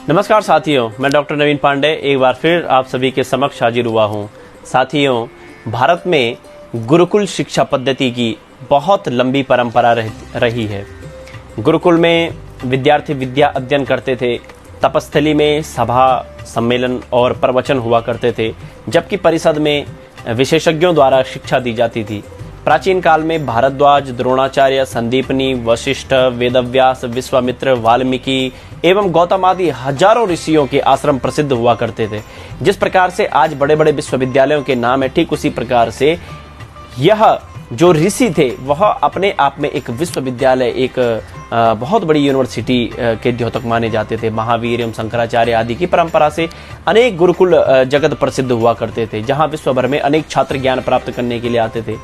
नमस्कार साथियों, मैं डॉक्टर नवीन पांडे एक बार फिर आप सभी के समक्ष हाजिर हुआ हूँ। साथियों, भारत में गुरुकुल शिक्षा पद्धति की बहुत लंबी परंपरा रही है। गुरुकुल में विद्यार्थी विद्या अध्ययन करते थे, तपस्थली में सभा सम्मेलन और प्रवचन हुआ करते थे, जबकि परिषद में विशेषज्ञों द्वारा शिक्षा दी जाती थी। प्राचीन काल में भारद्वाज, द्रोणाचार्य, संदीपनी, वशिष्ठ, वेदव्यास, विश्वामित्र, वाल्मीकि एवं गौतम आदि हजारों ऋषियों के आश्रम प्रसिद्ध हुआ करते थे। जिस प्रकार से आज बड़े बड़े विश्वविद्यालयों के नाम है, ठीक उसी प्रकार से यह जो ऋषि थे वह अपने आप में एक विश्वविद्यालय, एक बहुत बड़ी यूनिवर्सिटी के द्योतक माने जाते थे। महावीर एवं शंकराचार्य आदि की परंपरा से अनेक गुरुकुल जगत प्रसिद्ध हुआ करते थे, जहां विश्व भर में अनेक छात्र ज्ञान प्राप्त करने के लिए आते थे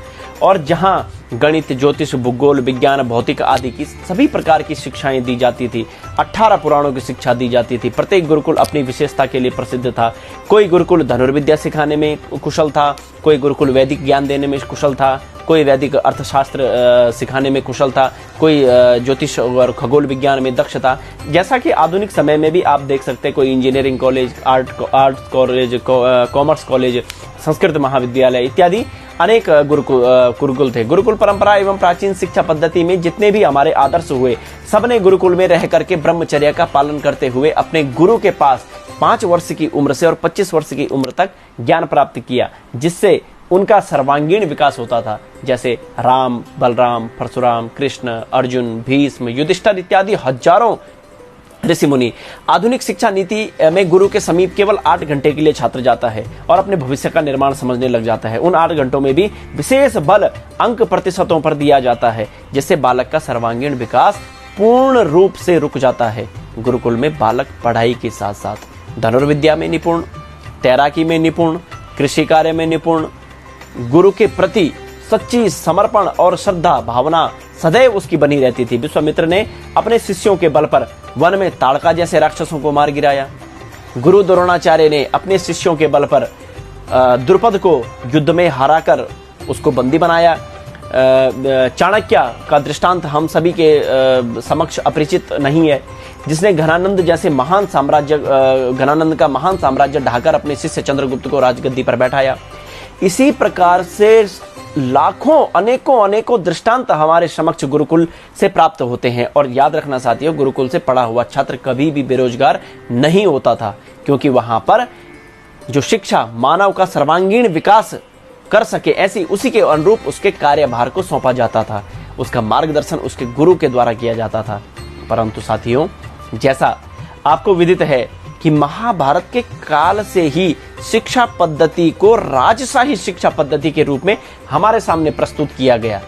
और जहां गणित, ज्योतिष, भूगोल, विज्ञान, भौतिक आदि की सभी प्रकार की शिक्षाएं दी जाती थी। 18 पुराणों की शिक्षा दी जाती थी। प्रत्येक गुरुकुल अपनी विशेषता के लिए प्रसिद्ध था। कोई गुरुकुल धनुर्विद्या सिखाने में कुशल था, कोई गुरुकुल वैदिक ज्ञान देने में कुशल था, कोई वैदिक अर्थशास्त्र सिखाने में कुशल था, कोई ज्योतिष और खगोल विज्ञान में दक्ष था। जैसा कि आधुनिक समय में भी आप देख सकते हैं, कोई engineering college, art college, commerce college, Sanskrit महाविद्यालय इत्यादि अनेक गुरुकुल थे। गुरुकुल परंपरा एवं प्राचीन शिक्षा पद्धति में जितने भी हमारे आदर्श हुए, सबने गुरुकुल में रह करके ब्रह्मचर्य का पालन करते हुए अपने गुरु के पास 5 वर्ष की उम्र से और 25 वर्ष की उम्र तक ज्ञान प्राप्त किया, जिससे उनका सर्वांगीण विकास होता था। जैसे राम, बलराम, परशुराम, कृष्ण, अर्जुन, भीष्म, युधिष्ठिर इत्यादि हजारों ऋषि मुनि। आधुनिक शिक्षा नीति में गुरु के समीप केवल 8 घंटे के लिए छात्र जाता है और अपने भविष्य का निर्माण समझने लग जाता है। उन 8 घंटों में भी विशेष बल अंक प्रतिशतों पर दिया जाता है, जिससे बालक का सर्वांगीण विकास पूर्ण रूप से रुक जाता है। गुरुकुल में बालक पढ़ाई के साथ साथ धनुर्विद्या में निपुण, तैराकी में निपुण, कृषि कार्य में निपुण, गुरु के प्रति सच्ची समर्पण और श्रद्धा भावना सदैव उसकी बनी रहती थी। विश्वामित्र ने अपने शिष्यों के बल पर वन में ताड़का जैसे राक्षसों को मार गिराया। गुरु द्रोणाचार्य ने अपने शिष्यों के बल पर द्रुपद को युद्ध में हराकर उसको बंदी बनाया। चाणक्य का दृष्टांत हम सभी के समक्ष अपरिचित नहीं है, जिसने घनानंद का महान साम्राज्य ढाकर अपने शिष्य चंद्रगुप्त को राजगद्दी पर बैठाया। इसी प्रकार से लाखों अनेकों दृष्टांत हमारे समक्ष गुरुकुल से प्राप्त होते हैं। और याद रखना साथियों, गुरुकुल से पढ़ा हुआ छात्र कभी भी बेरोजगार नहीं होता था, क्योंकि वहां पर जो शिक्षा मानव का सर्वांगीण विकास कर सके, ऐसी उसी के अनुरूप उसके कार्यभार को सौंपा जाता था। उसका मार्गदर्शन उसके गुरु के द्वारा किया जाता था। परंतु साथियों, जैसा आपको विदित है कि महाभारत के काल से ही शिक्षा पद्धति को राजशाही शिक्षा पद्धति के रूप में हमारे सामने प्रस्तुत किया गया।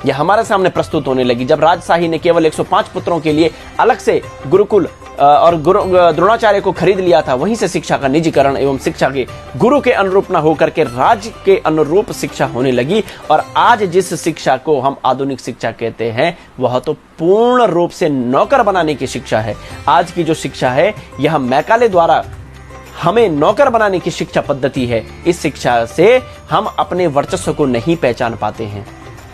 यह हमारे सामने प्रस्तुत होने लगी जब राजशाही ने केवल 105 पुत्रों के लिए अलग से गुरुकुल और द्रोणाचार्य को खरीद लिया था। वहीं से शिक्षा का निजीकरण एवं शिक्षा के गुरु के अनुरूप न होकर के राज्य के अनुरूप शिक्षा होने लगी। और आज जिस शिक्षा को हम आधुनिक शिक्षा कहते हैं, वह तो पूर्ण रूप से नौकर बनाने की शिक्षा है। आज की जो शिक्षा है, यह मैकाले द्वारा हमें नौकर बनाने की शिक्षा पद्धति है। इस शिक्षा से हम अपने वर्चस्व को नहीं पहचान पाते हैं।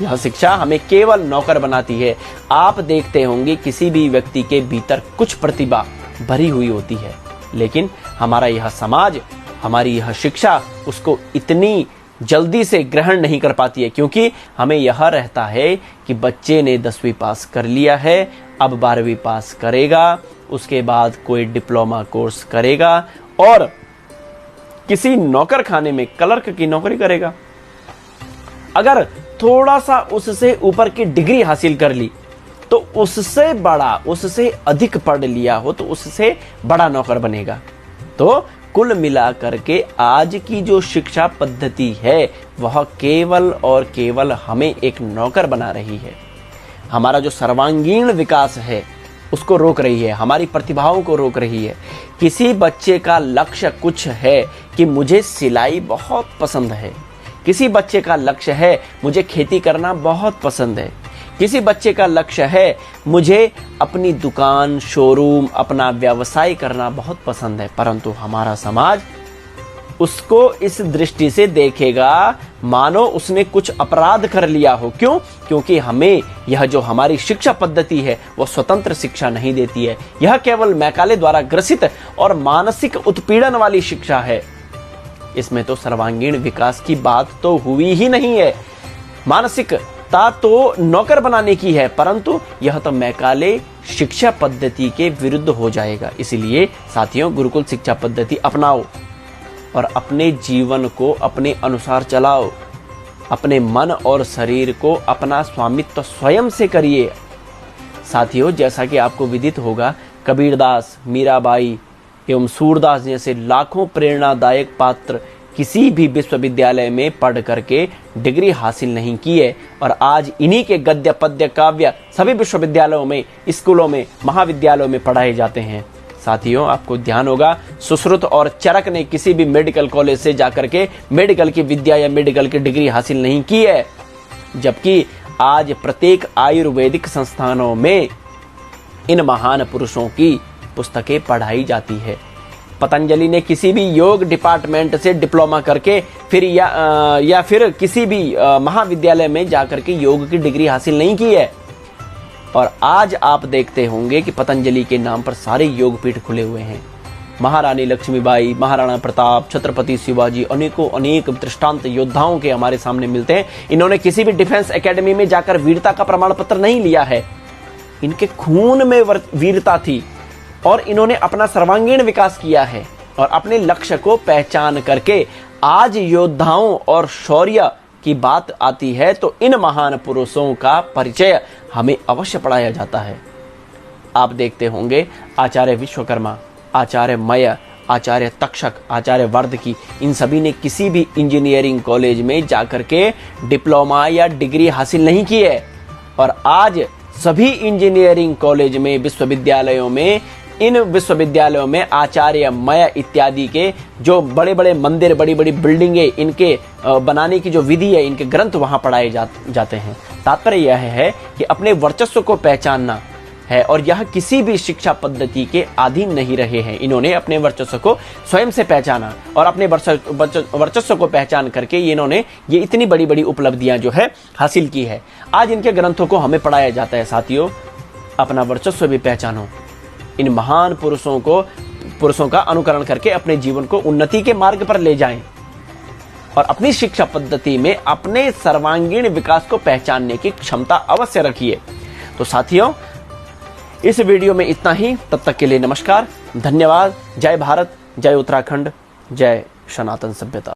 यह शिक्षा हमें केवल नौकर बनाती है। आप देखते होंगे किसी भी व्यक्ति के भीतर कुछ प्रतिभा भरी हुई होती है, लेकिन हमारा यह समाज, हमारी यह शिक्षा उसको इतनी जल्दी से ग्रहण नहीं कर पाती है, क्योंकि हमें यह रहता है कि बच्चे ने 10वीं पास कर लिया है, अब 12वीं पास करेगा, उसके बाद कोई डिप्लोमा कोर्स करेगा और किसी नौकर खाने में क्लर्क की नौकरी करेगा। अगर थोड़ा सा उससे ऊपर की डिग्री हासिल कर ली तो उससे बड़ा, उससे अधिक पढ़ लिया हो तो उससे बड़ा नौकर बनेगा। तो कुल मिलाकर के आज की जो शिक्षा पद्धति है, वह केवल और केवल हमें एक नौकर बना रही है। हमारा जो सर्वांगीण विकास है उसको रोक रही है, हमारी प्रतिभाओं को रोक रही है। किसी बच्चे का लक्ष्य कुछ है कि मुझे सिलाई बहुत पसंद है, किसी बच्चे का लक्ष्य है मुझे खेती करना बहुत पसंद है, किसी बच्चे का लक्ष्य है मुझे अपनी दुकान, शोरूम, अपना व्यवसाय करना बहुत पसंद है। परंतु हमारा समाज उसको इस दृष्टि से देखेगा मानो उसने कुछ अपराध कर लिया हो। क्यों? क्योंकि हमें यह जो हमारी शिक्षा पद्धति है वो स्वतंत्र शिक्षा नहीं देती है। यह केवल मैकाले द्वारा ग्रसित और मानसिक उत्पीड़न वाली शिक्षा है। इसमें तो सर्वांगीण विकास की बात तो हुई ही नहीं है। मानसिकता तो नौकर बनाने की है, परंतु यह तो मैकाले शिक्षा पद्धति के विरुद्ध हो जाएगा। इसलिए साथियों, गुरुकुल शिक्षा पद्धति अपनाओ और अपने जीवन को अपने अनुसार चलाओ। अपने मन और शरीर को अपना स्वामित्व स्वयं से करिए। साथियों, जैसा कि आपको विदित होगा, कबीरदास, मीराबाई एवं सूरदास जैसे लाखों प्रेरणादायक पात्र किसी भी विश्वविद्यालय में पढ़ करके डिग्री हासिल नहीं की है, और आज इन्हीं के गद्य पद्य काव्य सभी विश्वविद्यालयों में, स्कूलों में, महाविद्यालयों में पढ़ाए जाते हैं। साथियों, आपको ध्यान होगा, सुश्रुत और चरक ने किसी भी मेडिकल कॉलेज से जाकर के मेडिकल की विद्या या मेडिकल की डिग्री हासिल नहीं की है, जबकि आज प्रत्येक आयुर्वेदिक संस्थानों में इन महान पुरुषों की पुस्तकें पढ़ाई जाती है। पतंजलि ने किसी भी योग डिपार्टमेंट से डिप्लोमा करके फिर या फिर किसी भी महाविद्यालय में जाकर के योग की डिग्री हासिल नहीं की है। और आज आप देखते होंगे कि पतंजलि के नाम पर सारे योग पीठ खुले हुए हैं। महारानी लक्ष्मीबाई, महाराणा प्रताप, छत्रपति शिवाजी, अनेक दृष्टांत योद्धाओं के हमारे सामने मिलते हैं। इन्होंने किसी भी डिफेंस एकेडमी में जाकर वीरता का प्रमाण पत्र नहीं लिया है। इनके खून में वीरता थी और इन्होंने अपना सर्वांगीण विकास किया है। और अपने लक्ष्य को पहचान करके आज योद्धाओं और शौर्य की बात आती है तो इन महान पुरुषों का परिचय हमें अवश्य पढ़ाया जाता है। आप देखते होंगे आचार्य विश्वकर्मा, आचार्य मय, आचार्य तक्षक, आचार्य वर्धकी, इन सभी ने किसी भी इंजीनियरिंग कॉलेज में जाकर के डिप्लोमा या डिग्री हासिल नहीं की है। और आज सभी इंजीनियरिंग कॉलेज में, विश्वविद्यालयों में, इन विश्वविद्यालयों में आचार्य मय इत्यादि के जो बड़े बड़े मंदिर, बड़ी बड़ी बिल्डिंगें, इनके बनाने की जो विधि है, इनके ग्रंथ वहां पढ़ाए जाते हैं। तात्पर्य यह है कि अपने वर्चस्व को पहचानना है और यह किसी भी शिक्षा पद्धति के अधीन नहीं रहे हैं। इन्होंने अपने वर्चस्व को स्वयं से पहचाना और अपने वर्चस्व को पहचान करके इन्होंने ये इतनी बड़ी बड़ी उपलब्धियां जो है हासिल की है। आज इनके ग्रंथों को हमें पढ़ाया जाता है। साथियों, अपना वर्चस्व भी पहचानो। इन महान पुरुषों का अनुकरण करके अपने जीवन को उन्नति के मार्ग पर ले जाएं और अपनी शिक्षा पद्धति में अपने सर्वांगीण विकास को पहचानने की क्षमता अवश्य रखिए। तो साथियों, इस वीडियो में इतना ही। तब तक के लिए नमस्कार, धन्यवाद। जय भारत, जय उत्तराखंड, जय सनातन सभ्यता।